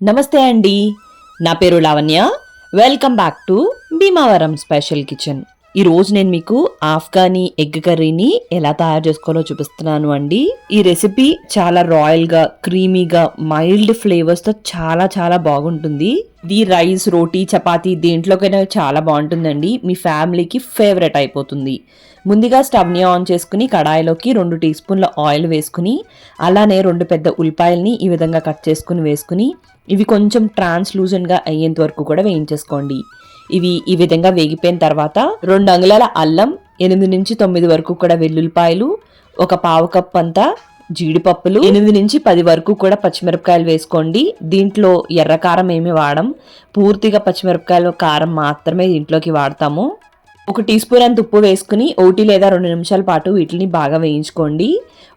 నమస్తే అండి, నా పేరు Lavanya. Welcome back to Bhimavaram special kitchen. ఈరోజు నేను మీకు ఆఫ్ఘనీ ఎగ్ కర్రీని ఎలా తయారు చేసుకోవాలో చూపిస్తున్నాను అండి. ఈ రెసిపీ చాలా రాయల్గా, క్రీమీగా, మైల్డ్ ఫ్లేవర్స్తో చాలా చాలా బాగుంటుంది. ఇది రైస్, రోటీ, చపాతీ దేంట్లోకైనా చాలా బాగుంటుందండి. మీ ఫ్యామిలీకి ఫేవరెట్ అయిపోతుంది. ముందుగా స్టవ్ని ఆన్ చేసుకుని కడాయిలోకి 2 టీ స్పూన్ల ఆయిల్ వేసుకుని, అలానే 2 పెద్ద ఉల్లిపాయల్ని ఈ విధంగా కట్ చేసుకుని వేసుకుని, ఇవి కొంచెం ట్రాన్స్లూజెంట్గా అయ్యేంత వరకు కూడా వేయించేసుకోండి. ఇవి ఈ విధంగా వేగిపోయిన తర్వాత 2 అంగుళాల అల్లం, 8 నుంచి 9 వరకు కూడా వెల్లుల్లిపాయలు, ఒక పావు కప్ అంతా జీడిపప్పులు, 8 నుంచి 10 వరకు కూడా పచ్చిమిరపకాయలు వేసుకోండి. దీంట్లో ఎర్ర కారం ఏమి వాడం, పూర్తిగా పచ్చిమిరపకాయలు కారం మాత్రమే దీంట్లోకి వాడతాము. 1 టీ స్పూన్ అంత ఉప్పు వేసుకుని 1 లేదా 2 నిమిషాల పాటు వీటిని బాగా వేయించుకోండి.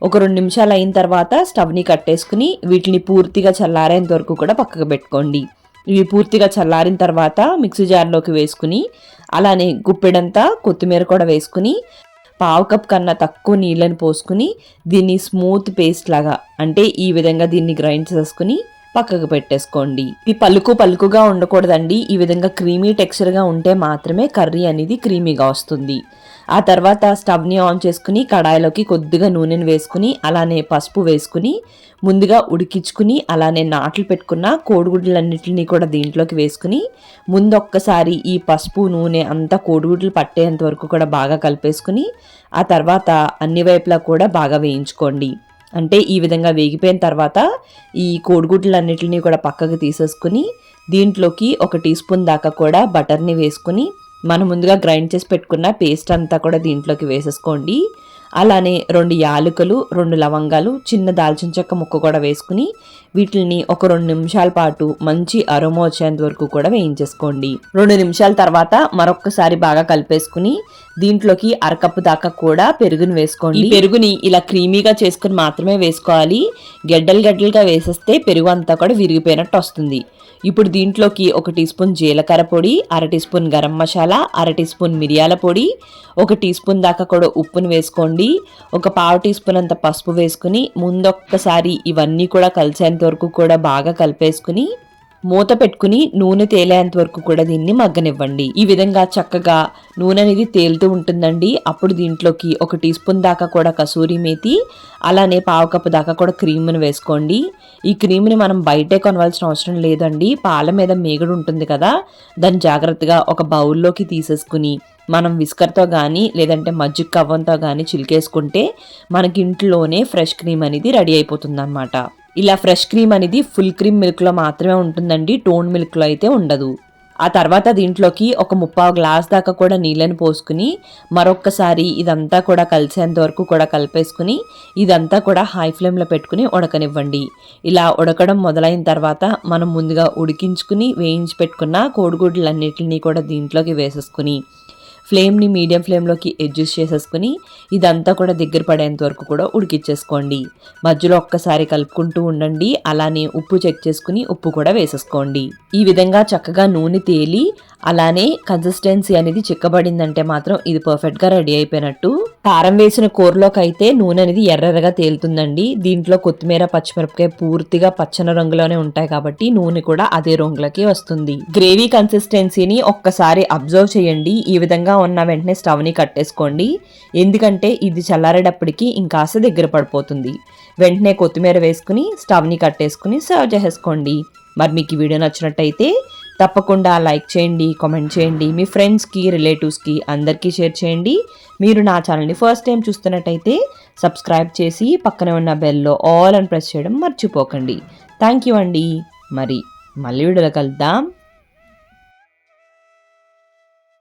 ఒక 2 నిమిషాలు అయిన తర్వాత స్టవ్ని కట్టేసుకుని వీటిని పూర్తిగా చల్లారేంత వరకు కూడా పక్కకు పెట్టుకోండి. ఇవి పూర్తిగా చల్లారిన తర్వాత మిక్సీ జార్లోకి వేసుకుని, అలానే గుప్పెడంతా కొత్తిమీర కూడా వేసుకుని, పావు కప్ కన్నా తక్కువ నీళ్ళని పోసుకుని దీన్ని స్మూత్ పేస్ట్ లాగా, అంటే ఈ విధంగా దీన్ని గ్రైండ్ చేసుకుని పక్కకు పెట్టేసుకోండి. ఇది పలుకుగా ఉండకూడదండి. ఈ విధంగా క్రీమీ టెక్స్చర్గా ఉంటే మాత్రమే కర్రీ అనేది క్రీమీగా వస్తుంది. ఆ తర్వాత స్టవ్ని ఆన్ చేసుకుని కడాయిలోకి కొద్దిగా నూనెను వేసుకుని, అలానే పసుపు వేసుకుని ముందుగా ఉడికించుకుని, అలానే నాట్లు పెట్టుకున్న కోడిగుడ్లన్నిటిని కూడా దీంట్లోకి వేసుకుని ముందు ఒక్కసారి ఈ పసుపు నూనె అంతా కోడిగుడ్లు పట్టేంత వరకు కూడా బాగా కలిపేసుకుని, ఆ తర్వాత అన్ని వైపులా కూడా బాగా వేయించుకోండి. అంటే ఈ విధంగా వేగిపోయిన తర్వాత ఈ కోడిగుడ్లన్నిటిని కూడా పక్కకు తీసేసుకుని దీంట్లోకి 1 టీ స్పూన్ దాకా కూడా బటర్ని వేసుకుని మనం ముందుగా గ్రైండ్ చేసి పెట్టుకున్న పేస్ట్ అంతా కూడా దీంట్లోకి వేసేసుకోండి. అలానే 2 యాలకులు, 2 లవంగాలు, చిన్న దాల్చిన చెక్క ముక్క కూడా వేసుకుని వీటిని ఒక 2 నిమిషాల పాటు మంచి అరోమా వచ్చేంత వరకు కూడా వేయించేసుకోండి. 2 నిమిషాల తర్వాత మరొక్కసారి బాగా కలిపేసుకుని దీంట్లోకి 1/2 కప్పు దాకా కూడా పెరుగుని వేసుకోండి. ఈ పెరుగుని ఇలా క్రీమీగా చేసుకుని మాత్రమే వేసుకోవాలి. గడ్డలుగా వేసేస్తే పెరుగు అంతా కూడా విరిగిపోయినట్టు వస్తుంది. ఇప్పుడు దీంట్లోకి 1 టీ స్పూన్ జీలకర్ర పొడి, 1/2 teaspoon garam masala, 1/2 teaspoon మిరియాల పొడి, 1 టీ స్పూన్ దాకా కూడా ఉప్పును వేసుకోండి. ఒక పావు టీ స్పూన్ అంత పసుపు వేసుకుని ముందొక్కసారి ఇవన్నీ కూడా కలిసేంత వరకు కూడా బాగా కలిపేసుకుని మూత పెట్టుకుని నూనె తేలేంత వరకు కూడా దీన్ని మగ్గనివ్వండి. ఈ విధంగా చక్కగా నూనె అనేది తేలుతూ ఉంటుందండి. అప్పుడు దీంట్లోకి 1 టీ స్పూన్ దాకా కూడా కసూరి మేతి, అలానే పావు కప్పు దాకా కూడా క్రీమ్ని వేసుకోండి. ఈ క్రీమ్ని మనం బయటే కొనవలసిన అవసరం లేదండి. పాల మీద మేగడు ఉంటుంది కదా, దాన్ని జాగ్రత్తగా ఒక బౌల్లోకి తీసేసుకుని మనం విస్కర్తో కానీ లేదంటే మజ్జిగ కవ్వంతో కానీ చిలికేసుకుంటే మనకి ఇంట్లోనే ఫ్రెష్ క్రీమ్ అనేది రెడీ అయిపోతుంది అన్నమాట. ఇలా ఫ్రెష్ క్రీమ్ అనేది ఫుల్ క్రీమ్ మిల్క్లో మాత్రమే ఉంటుందండి, టోన్ మిల్క్లో అయితే ఉండదు. ఆ తర్వాత దీంట్లోకి ఒక 3/4 గ్లాస్ దాకా కూడా నీళ్ళని పోసుకుని మరొక్కసారి ఇదంతా కూడా కలిసేంత వరకు కూడా కలిపేసుకుని ఇదంతా కూడా హై ఫ్లేమ్లో పెట్టుకుని ఉడకనివ్వండి. ఇలా ఉడకడం మొదలైన తర్వాత మనం ముందుగా ఉడికించుకుని వేయించి పెట్టుకున్న కోడిగుడ్లన్నిటిని కూడా దీంట్లోకి వేసేసుకుని ఫ్లేమ్ని మీడియం ఫ్లేమ్లోకి అడ్జస్ట్ చేసేసుకుని ఇదంతా కూడా దగ్గర పడేంత వరకు కూడా ఉడికిచ్చేసుకోండి. మధ్యలో ఒక్కసారి కలుపుకుంటూ ఉండండి. అలానే ఉప్పు చెక్ చేసుకుని ఉప్పు కూడా వేసేసుకోండి. ఈ విధంగా చక్కగా నూనె తేలి అలానే కన్సిస్టెన్సీ అనేది చిక్కబడిందంటే మాత్రం ఇది పర్ఫెక్ట్గా రెడీ అయిపోయినట్టు. కారం వేసిన కూరలోకి అయితే నూనె అనేది ఎర్రగా తేలుతుందండి. దీంట్లో కొత్తిమీర, పచ్చిమిరపకాయ పూర్తిగా పచ్చని రంగులోనే ఉంటాయి కాబట్టి నూనె కూడా అదే రంగులోకి వస్తుంది. గ్రేవీ కన్సిస్టెన్సీని ఒక్కసారి అబ్జర్వ్ చేయండి. ఈ విధంగా ఉన్న వెంటనే స్టవ్ని కట్టేసుకోండి. ఎందుకంటే ఇది చల్లారేటప్పటికి ఇంకాస్త దగ్గర పడిపోతుంది. వెంటనే కొత్తిమీర వేసుకుని స్టవ్ని కట్టేసుకుని సర్వ్ చేసేసుకోండి. మరి మీకు ఈ వీడియో నచ్చినట్టయితే తప్పకుండా లైక్ చేయండి, కామెంట్ చేయండి, మీ ఫ్రెండ్స్కి, రిలేటివ్స్కి అందరికీ షేర్ చేయండి. మీరు నా ఛానల్ని ఫస్ట్ టైం చూస్తున్నట్టయితే సబ్స్క్రైబ్ చేసి పక్కనే ఉన్న బెల్లో ఆల్ అని ప్రెస్ చేయడం మర్చిపోకండి. థ్యాంక్ యూ అండి. మరి మళ్ళీ వీడియోలో కలుద్దాం.